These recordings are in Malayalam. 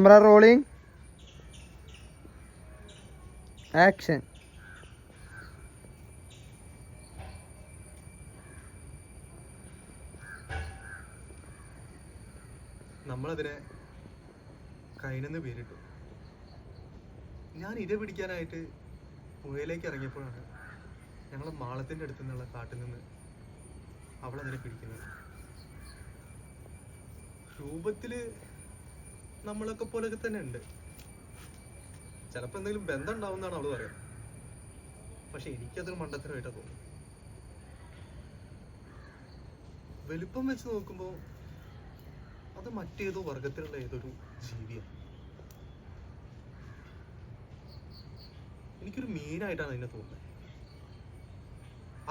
Camera rolling. Action. നമ്മളതിനെ കൈനെന്ന് പേരിട്ടു. ഞാൻ ഇര പിടിക്കാനായിട്ട് പുഴയിലേക്ക് ഇറങ്ങിയപ്പോഴാണ് ഞങ്ങൾ മാളത്തിൻ്റെ അടുത്ത് നിന്നുള്ള കാട്ടിൽ നിന്ന് അവളതിനെ പിടിക്കുന്നത്. രൂപത്തില് നമ്മളൊക്കെ പോലൊക്കെ തന്നെ ഉണ്ട്. ചിലപ്പോൾ എന്തെങ്കിലും ബന്ധം ഉണ്ടാവുന്നതാണ് അവള് പറയുന്നത്. പക്ഷെ എനിക്കതൊരു മണ്ടത്തരമായിട്ടാ തോന്നുന്നു. വലുപ്പം വെച്ച് നോക്കുമ്പോൾ അത് മറ്റേതോ വർഗത്തിലുള്ള ഏതൊരു ജീവിയാണ്. എനിക്കൊരു മീനായിട്ടാണ് അതിനെ തോന്നുന്നത്.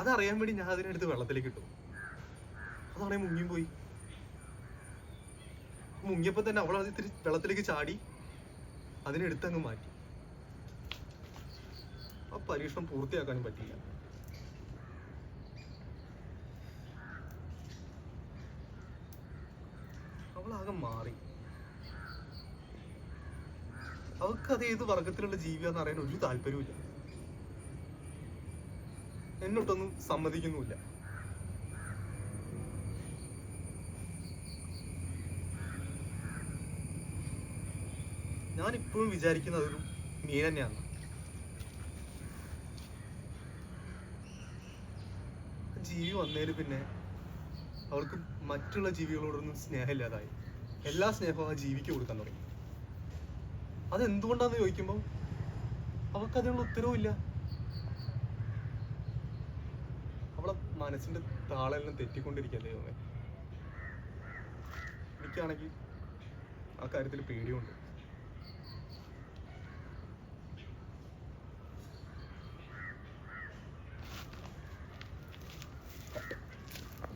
അതറിയാൻ വേണ്ടി ഞാൻ അതിനെടുത്ത് വെള്ളത്തിലേക്ക് ഇട്ടു. അതാണെങ്കിൽ മുങ്ങിയും പോയി. മുങ്ങിയപ്പോ തന്നെ അവൾ അത് ഇത്തിരി വെള്ളത്തിലേക്ക് ചാടി അതിനെടുത്തങ്ങ് മാറ്റി. ആ പരീക്ഷണം പൂർത്തിയാക്കാനും പറ്റില്ല. അവളാകെ മാറി. അവൾക്ക് അത് ഏത് വർഗത്തിലുള്ള ജീവിയാന്ന് അറിയാൻ ഒരു താല്പര്യമില്ല. എന്നോട്ടൊന്നും സമ്മതിക്കുന്നുമില്ല. ഞാൻ ഇപ്പോഴും വിചാരിക്കുന്നത് അതൊരു മീൻ തന്നെയാണ്. ജീവി വന്നതിന് പിന്നെ അവൾക്ക് മറ്റുള്ള ജീവികളോടൊന്നും സ്നേഹമില്ലാതായി. എല്ലാ സ്നേഹവും ആ ജീവിക്ക് കൊടുക്കാൻ തുടങ്ങി. അതെന്തുകൊണ്ടാന്ന് ചോദിക്കുമ്പോൾ അവൾക്ക് അതിനുള്ള ഉത്തരവും ഇല്ല. അവളെ മനസ്സിന്റെ താളെല്ലാം തെറ്റിക്കൊണ്ടിരിക്കല്ലേ. എനിക്കാണെങ്കിൽ ആ കാര്യത്തിൽ പേടിയുണ്ട്.